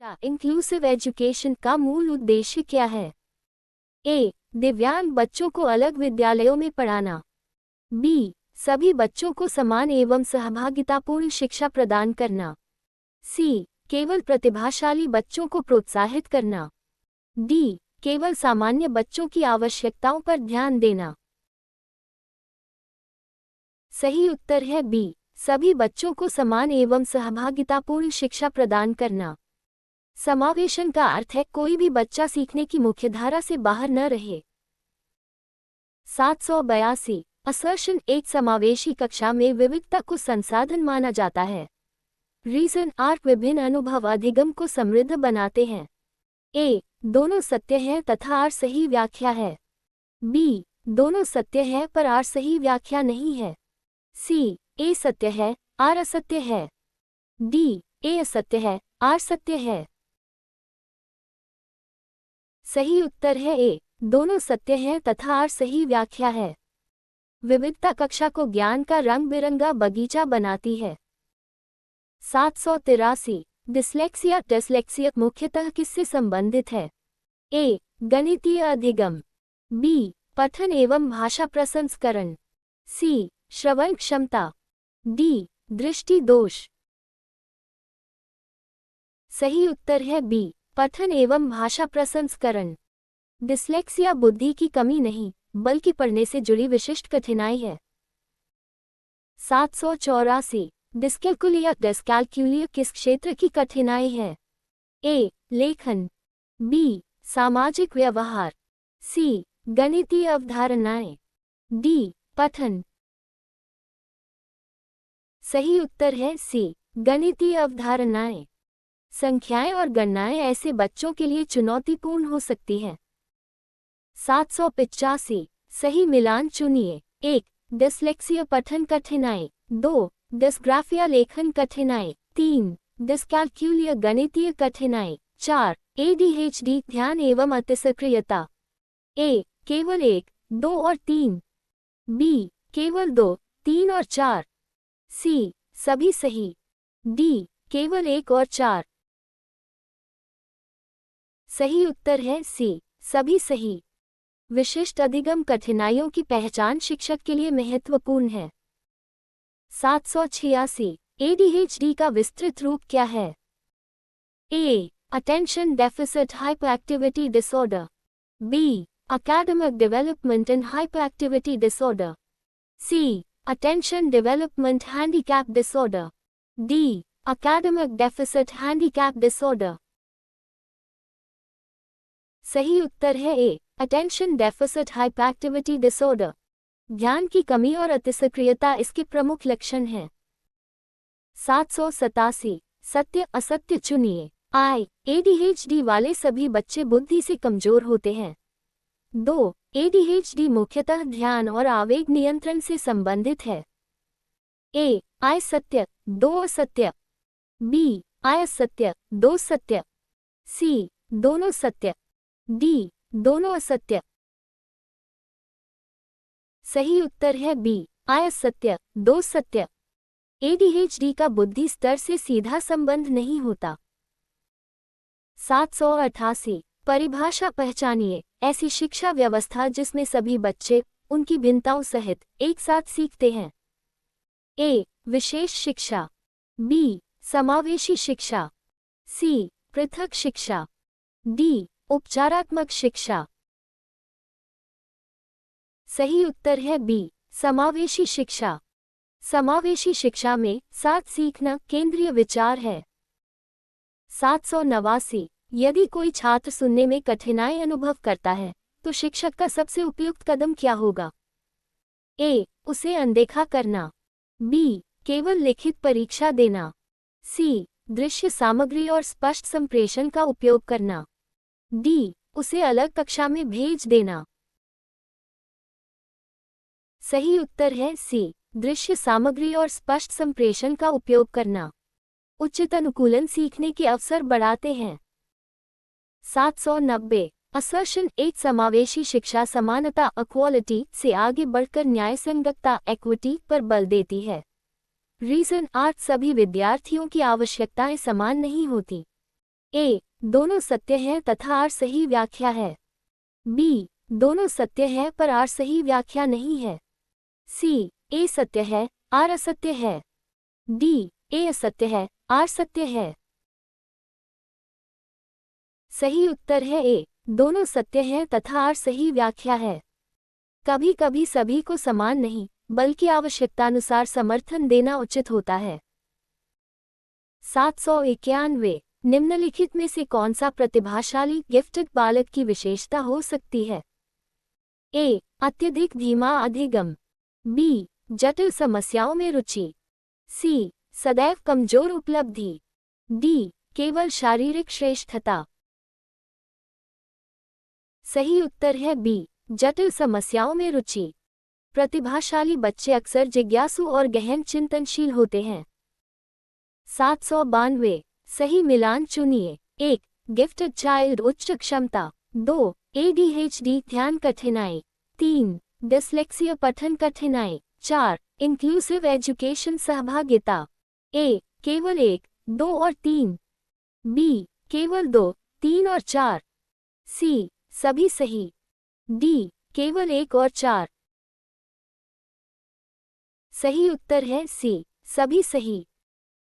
Inclusive education का मूल उद्देश्य क्या है? ए. दिव्यांग बच्चों को अलग विद्यालयों में पढ़ाना। बी. सभी बच्चों को समान एवं सहभागितापूर्ण शिक्षा प्रदान करना। सी. केवल प्रतिभाशाली बच्चों को प्रोत्साहित करना। डी. केवल सामान्य बच्चों की आवश्यकताओं पर ध्यान देना। सही उत्तर है बी. सभी बच्चों को समान एवं सहभागितापूर्ण शिक्षा प्रदान करना। समावेशन का अर्थ है कोई भी बच्चा सीखने की मुख्यधारा से बाहर न रहे। 782 असर्शन एक समावेशी कक्षा में विविधता को संसाधन माना जाता है। रीजन आर्क विभिन्न अनुभव अधिगम को समृद्ध बनाते हैं। ए. दोनों सत्य है तथा आर सही व्याख्या है। बी. दोनों सत्य है पर आर सही व्याख्या नहीं है। सी. ए सत्य है आर असत्य है। डी. ए असत्य है आर सत्य है। सही उत्तर है ए. दोनों सत्य हैं तथा आर सही व्याख्या है। विविधता कक्षा को ज्ञान का रंग बिरंगा बगीचा बनाती है। 783 डिस्लेक्सिया मुख्यतः किससे संबंधित है? ए. गणितीय अधिगम। बी. पठन एवं भाषा प्रसंस्करण। सी. श्रवण क्षमता। डी. दृष्टि दोष। सही उत्तर है बी. पठन एवं भाषा प्रसंस्करण। डिस्लेक्सिया बुद्धि की कमी नहीं बल्कि पढ़ने से जुड़ी विशिष्ट कठिनाई है। 784 डिस्कैल्कुलिया किस क्षेत्र की कठिनाई है? ए. लेखन। बी. सामाजिक व्यवहार। सी. गणितीय अवधारणाएं। डी. पठन। सही उत्तर है सी. गणितीय अवधारणाएं। संख्याएं और गणनाएं ऐसे बच्चों के लिए चुनौतीपूर्ण हो सकती हैं। 785 सही मिलान चुनिए। 1. डिस्लेक्सिया पठन कठिनाई। 2. डिस्ग्राफिया लेखन कठिनाई। 3. डिस्कैल्कुलिया गणितीय कठिनाई। 4. ADHD ध्यान एवं अतिसक्रियता। ए. केवल 1, 2 और 3। बी. केवल 2, 3 और 4। सी. सभी सही। डी. केवल 1 और 4। सही उत्तर है सी. सभी सही। विशिष्ट अधिगम कठिनाइयों की पहचान शिक्षक के लिए महत्वपूर्ण है। 786 ADHD का विस्तृत रूप क्या है? A. Attention deficit hyperactivity disorder. B. academic development and hyperactivity disorder. C. Attention development handicap disorder. D. Academic deficit handicap disorder. सही उत्तर है A. Attention deficit hyperactivity disorder. ध्यान की कमी और अतिसक्रियता इसके प्रमुख लक्षण हैं। 787 सत्य असत्य चुनिए। आई. ADHD वाले सभी बच्चे बुद्धि से कमजोर होते हैं। 2. ADHD मुख्यतः ध्यान और आवेग नियंत्रण से संबंधित है। ए. आई सत्य 2 असत्य। बी. आई असत्य 2 सत्य। सी. दोनों सत्य। डी. दोनों असत्य। सही उत्तर है बी. आई असत्य 2 सत्य। ADHD का बुद्धि स्तर से सीधा संबंध नहीं होता। 788 परिभाषा पहचानिए। ऐसी शिक्षा व्यवस्था जिसमें सभी बच्चे उनकी भिन्नताओं सहित एक साथ सीखते हैं। ए. विशेष शिक्षा। बी. समावेशी शिक्षा। सी. पृथक शिक्षा। डी. उपचारात्मक शिक्षा। सही उत्तर है बी. समावेशी शिक्षा। समावेशी शिक्षा में साथ सीखना केंद्रीय विचार है। 789 यदि कोई छात्र सुनने में कठिनाई अनुभव करता है तो शिक्षक का सबसे उपयुक्त कदम क्या होगा? ए. उसे अनदेखा करना। बी. केवल लिखित परीक्षा देना। सी. दृश्य सामग्री और स्पष्ट संप्रेषण का उपयोग करना। डी. उसे अलग कक्षा में भेज देना। सही उत्तर है सी. दृश्य सामग्री और स्पष्ट संप्रेषण का उपयोग करना। उचित अनुकूलन सीखने के अवसर बढ़ाते हैं। 790 असर्शन एक समावेशी शिक्षा समानता इक्वालिटी से आगे बढ़कर न्यायसंगतता एक्विटी पर बल देती है। रीजन आर्ट सभी विद्यार्थियों की आवश्यकताएं समान नहीं होती। ए, दोनों सत्य हैं तथा आर सही व्याख्या है। बी, दोनों सत्य है पर आर सही व्याख्या नहीं है। सी, ए सत्य है, आर असत्य है। डी, ए असत्य है, आर सत्य है। सही उत्तर है ए, दोनों सत्य हैं तथा आर सही व्याख्या है। कभी कभी सभी को समान नहीं, बल्कि आवश्यकतानुसार समर्थन देना उचित होता है। 791 निम्नलिखित में से कौन सा प्रतिभाशाली गिफ्टेड बालक की विशेषता हो सकती है? ए, अत्यधिक धीमा अधिगम। बी, जटिल समस्याओं में रुचि। सी, सदैव कमजोर उपलब्धि। डी, केवल शारीरिक श्रेष्ठता। सही उत्तर है बी, जटिल समस्याओं में रुचि। प्रतिभाशाली बच्चे अक्सर जिज्ञासु और गहन चिंतनशील होते हैं। 792 सही मिलान चुनिए। 1, गिफ्टेड चाइल्ड उच्च क्षमता। 2, ADHD ध्यान कठिनाई। 3, डिस्लेक्सिया पठन कठिनाई। 4, इंक्लूसिव एजुकेशन सहभागिता। ए, केवल 1, 2 और 3। बी, केवल 2, 3 और 4। सी, सभी सही। डी, केवल 1 और 4। सही उत्तर है सी, सभी सही।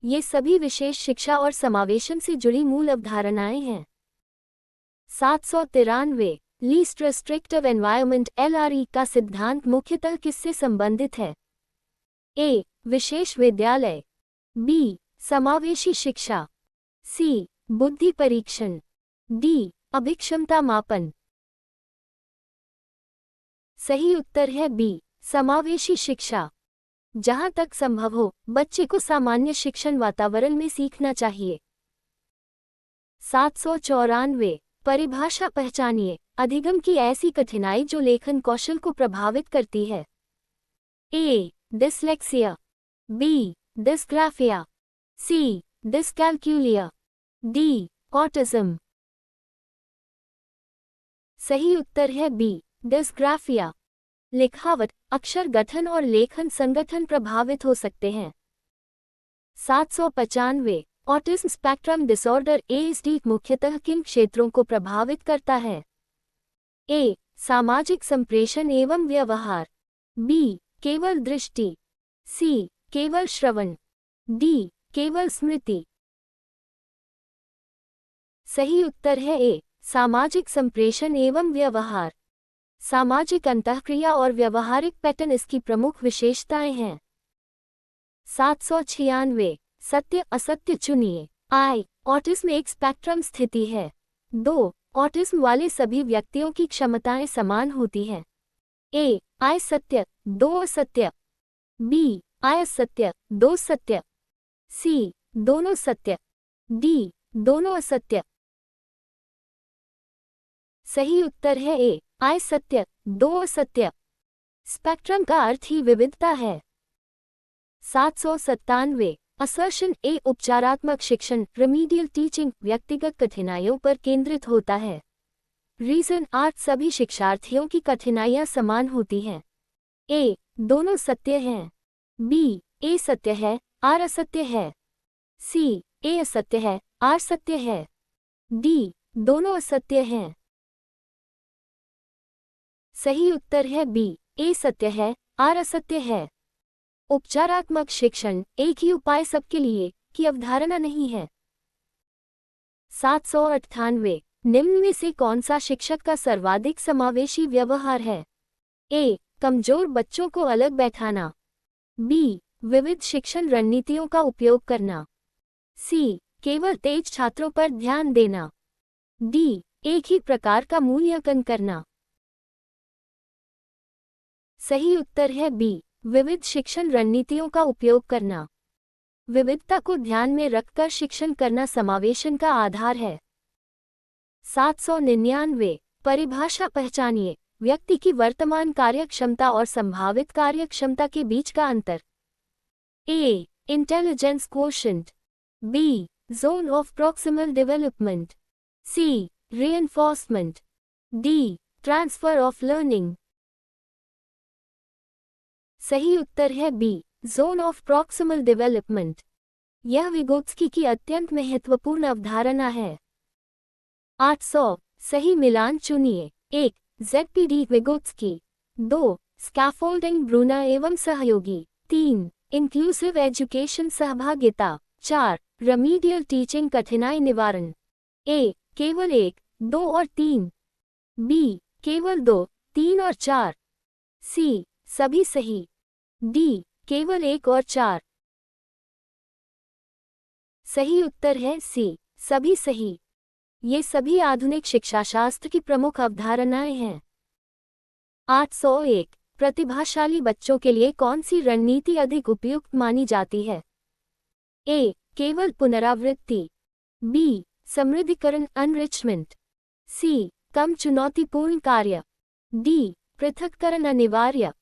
ये सभी विशेष शिक्षा और समावेशन से जुड़ी मूल अवधारणाएं हैं। 793 लीस्ट रेस्ट्रिक्टिव एनवायरनमेंट LRE का सिद्धांत मुख्यतः किससे संबंधित है? ए, विशेष विद्यालय। बी, समावेशी शिक्षा। सी, बुद्धि परीक्षण। डी, अभिक्षमता मापन। सही उत्तर है बी, समावेशी शिक्षा। जहां तक संभव हो, बच्चे को सामान्य शिक्षण वातावरण में सीखना चाहिए। 794 परिभाषा पहचानिए। अधिगम की ऐसी कठिनाई जो लेखन कौशल को प्रभावित करती है। A, dyslexia. B, dysgraphia. C, dyscalculia. D, autism. सही उत्तर है बी, डिस्ग्राफिया। लिखावट, अक्षर गठन और लेखन संगठन प्रभावित हो सकते हैं। 795 ऑटिज्म स्पेक्ट्रम डिसऑर्डर ASD मुख्यतः किन क्षेत्रों को प्रभावित करता है? ए, सामाजिक संप्रेषण एवं व्यवहार। बी, केवल दृष्टि। सी, केवल श्रवण। डी, केवल स्मृति। सही उत्तर है ए, सामाजिक संप्रेषण एवं व्यवहार। सामाजिक अंतःक्रिया और व्यवहारिक पैटर्न इसकी प्रमुख विशेषताएं हैं। 796 सत्य असत्य चुनिए। आई, ऑटिज्म एक स्पेक्ट्रम स्थिति है। 2, ऑटिज्म वाले सभी व्यक्तियों की क्षमताएं समान होती हैं। ए, आई सत्य, 2 असत्य। बी, आई असत्य, 2 सत्य। सी, दोनों सत्य। डी, दोनों असत्य। सही उत्तर है ए, आई सत्य, 2 असत्य। स्पेक्ट्रम का अर्थ ही विविधता है। 797 असर्शन ए, उपचारात्मक शिक्षण रेमीडियल टीचिंग व्यक्तिगत कठिनाइयों पर केंद्रित होता है। रीजन 8 सभी शिक्षार्थियों की कठिनाइयां समान होती हैं। ए, दोनों सत्य हैं। बी, ए सत्य है, आर असत्य है। सी, ए असत्य है, आर सत्य है। डी, दोनों असत्य हैं। सही उत्तर है बी, ए सत्य है, आर असत्य है। उपचारात्मक शिक्षण एक ही उपाय सबके लिए की अवधारणा नहीं है। 798 निम्न में से कौन सा शिक्षक का सर्वाधिक समावेशी व्यवहार है? ए, कमजोर बच्चों को अलग बैठाना। बी, विविध शिक्षण रणनीतियों का उपयोग करना। सी, केवल तेज छात्रों पर ध्यान देना। डी, एक ही प्रकार का मूल्यांकन करना। सही उत्तर है बी, विविध शिक्षण रणनीतियों का उपयोग करना। विविधता को ध्यान में रखकर शिक्षण करना समावेशन का आधार है। 799 परिभाषा पहचानिए। व्यक्ति की वर्तमान कार्यक्षमता और संभावित कार्यक्षमता के बीच का अंतर। A, intelligence quotient. B, zone of proximal development. C, reinforcement. D, transfer of learning. सही उत्तर है B, zone of proximal development. यह विगोत्स्की की अत्यंत महत्वपूर्ण अवधारणा है। 800 सही मिलान चुनिए। 1. ZPD विगोत्स्की। 2. स्कैफोल्डिंग ब्रूना एवं सहयोगी। 3. इंक्लूसिव एजुकेशन सहभागिता। 4. रेमीडियल टीचिंग कठिनाई निवारण। ए. केवल 1, 2 और 3। बी. केवल 2, 3 और 4। सी. सभी सही। डी. केवल 1 और 4। सही उत्तर है सी, सभी सही। ये सभी आधुनिक शिक्षाशास्त्र की प्रमुख अवधारणाएं हैं। 801 प्रतिभाशाली बच्चों के लिए कौन सी रणनीति अधिक उपयुक्त मानी जाती है? ए. केवल पुनरावृत्ति। बी. समृद्धीकरण अनरिचमेंट। सी. कम चुनौतीपूर्ण कार्य। डी. पृथक्करण अनिवार्य।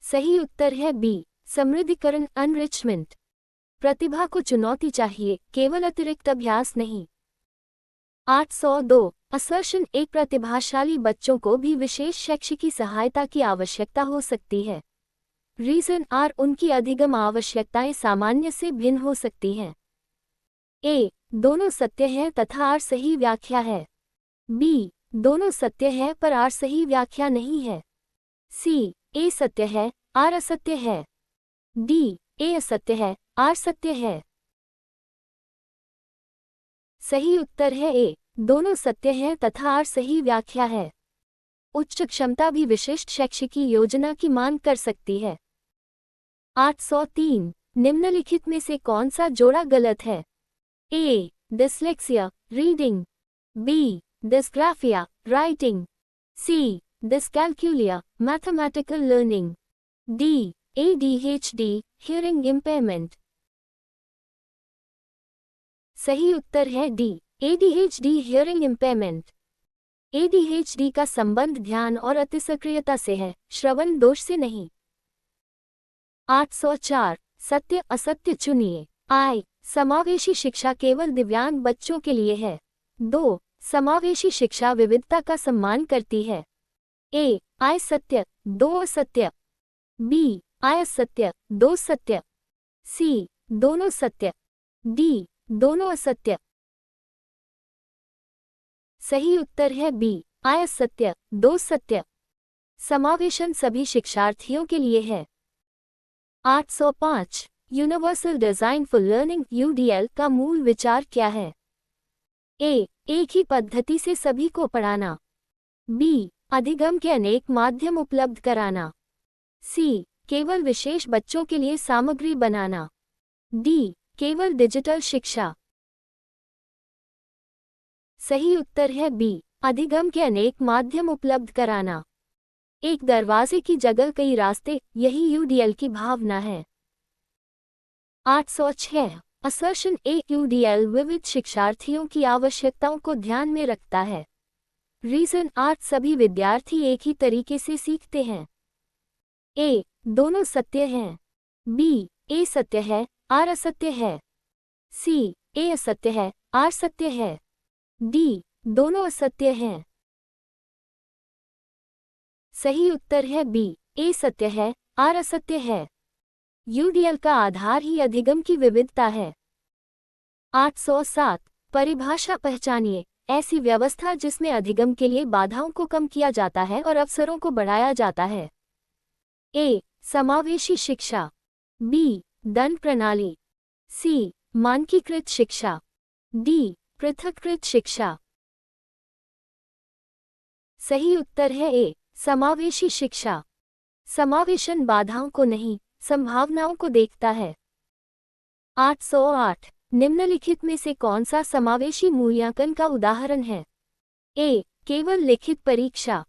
सही उत्तर है बी. समृद्धीकरण अनरिचमेंट। प्रतिभा को चुनौती चाहिए, केवल अतिरिक्त अभ्यास नहीं। 802 असर्शन एक प्रतिभाशाली बच्चों को भी विशेष शैक्षिकी सहायता की आवश्यकता हो सकती है। रीजन आर उनकी अधिगम आवश्यकताएं सामान्य से भिन्न हो सकती हैं। ए. दोनों सत्य है तथा आर सही व्याख्या है। बी. दोनों सत्य है पर आर सही व्याख्या नहीं है। सी. ए सत्य है, आर असत्य है। डी. ए असत्य है, आर सत्य है। सही उत्तर है ए. दोनों सत्य हैं तथा आर सही व्याख्या है। उच्च क्षमता भी विशिष्ट शैक्षिकी योजना की मांग कर सकती है। 803 निम्नलिखित में से कौन सा जोड़ा गलत है? A. Dyslexia reading. B. Dysgraphia writing. C. Dyscalculia mathematical learning. D. ADHD hearing impairment. सही उत्तर है D. ADHD hearing impairment. ADHD का संबंध ध्यान और अतिसक्रियता से है, श्रवण दोष से नहीं। 804 सत्य असत्य चुनिए। आई. समावेशी शिक्षा केवल दिव्यांग बच्चों के लिए है। 2. समावेशी शिक्षा विविधता का सम्मान करती है। ए. आई सत्य, 2 असत्य। बी. आई असत्य, 2 सत्य। सी. दोनों सत्य। डी. दोनों असत्य। सही उत्तर है बी. आई असत्य, 2 सत्य। समावेशन सभी शिक्षार्थियों के लिए है। 805 universal design for learning UDL का मूल विचार क्या है? ए. एक ही पद्धति से सभी को पढ़ाना। बी. अधिगम के अनेक माध्यम उपलब्ध कराना। सी. केवल विशेष बच्चों के लिए सामग्री बनाना। डी. केवल डिजिटल शिक्षा। सही उत्तर है बी. अधिगम के अनेक माध्यम उपलब्ध कराना। एक दरवाजे की जगह कई रास्ते, यही UDL की भावना है। 806 असर्शन एक UDL विविध शिक्षार्थियों की आवश्यकताओं को ध्यान में रखता है। रीजन 8 सभी विद्यार्थी एक ही तरीके से सीखते हैं। ए. दोनों सत्य हैं। बी. ए सत्य है, आर असत्य है। सी. ए असत्य है, आर सत्य है। डी. दोनों असत्य हैं। सही उत्तर है बी. ए सत्य है, आर असत्य है। UDL का आधार ही अधिगम की विविधता है। 807 परिभाषा पहचानिए ऐसी व्यवस्था जिसमें अधिगम के लिए बाधाओं को कम किया जाता है और अवसरों को बढ़ाया जाता है। ए. समावेशी शिक्षा। बी. दंड प्रणाली। सी. मानकीकृत शिक्षा। डी. पृथक्कृत शिक्षा। सही उत्तर है ए. समावेशी शिक्षा। समावेशन बाधाओं को नहीं, संभावनाओं को देखता है। 808 निम्नलिखित में से कौन सा समावेशी मूल्यांकन का उदाहरण है? ए. केवल लिखित परीक्षा।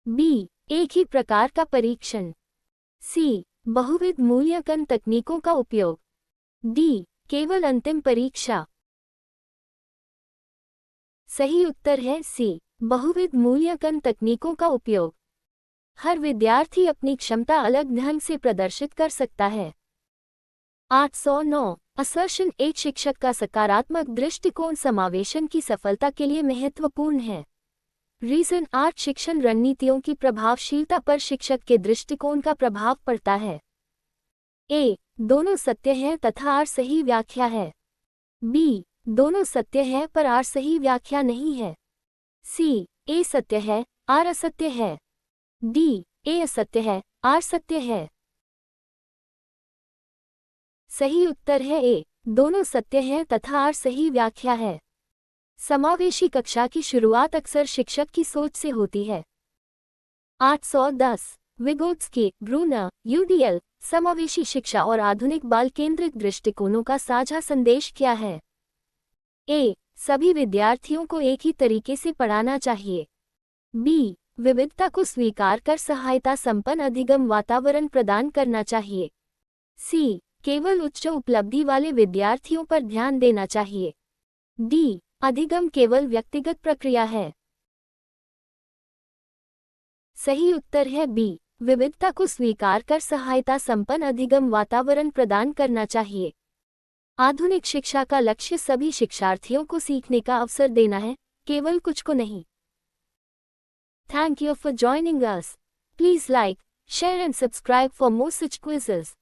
बी. एक ही प्रकार का परीक्षण। सी. बहुविध मूल्यांकन तकनीकों का उपयोग। डी. केवल अंतिम परीक्षा। सही उत्तर है सी. बहुविध मूल्यांकन तकनीकों का उपयोग। हर विद्यार्थी अपनी क्षमता अलग ढंग से प्रदर्शित कर सकता है। 809 असर्शन एक शिक्षक का सकारात्मक दृष्टिकोण समावेशन की सफलता के लिए महत्वपूर्ण है। रीजन 8 शिक्षण रणनीतियों की प्रभावशीलता पर शिक्षक के दृष्टिकोण का प्रभाव पड़ता है। ए. दोनों सत्य हैं तथा आर सही व्याख्या है। बी. दोनों सत्य है पर आर सही व्याख्या नहीं है। सी, ए सत्य है, आर असत्य है। डी, ए असत्य है, आर सत्य है। सही उत्तर है ए, दोनों सत्य हैं तथा आर सही व्याख्या है। समावेशी कक्षा की शुरुआत अक्सर शिक्षक की सोच से होती है। 810 विगोत्स्की, ब्रूनर, यूडीएल, समावेशी शिक्षा और आधुनिक बाल केंद्रित दृष्टिकोणों का साझा संदेश क्या है? ए, सभी विद्यार्थियों को एक ही तरीके से पढ़ाना चाहिए। बी, विविधता को स्वीकार कर सहायता संपन्न अधिगम वातावरण प्रदान करना चाहिए। सी, केवल उच्च उपलब्धि वाले विद्यार्थियों पर ध्यान देना चाहिए। डी, अधिगम केवल व्यक्तिगत प्रक्रिया है। सही उत्तर है बी, विविधता को स्वीकार कर सहायता संपन्न अधिगम वातावरण प्रदान करना चाहिए। आधुनिक शिक्षा का लक्ष्य सभी शिक्षार्थियों को सीखने का अवसर देना है, केवल कुछ को नहीं। Thank you for joining us. Please like, share and subscribe for more such quizzes.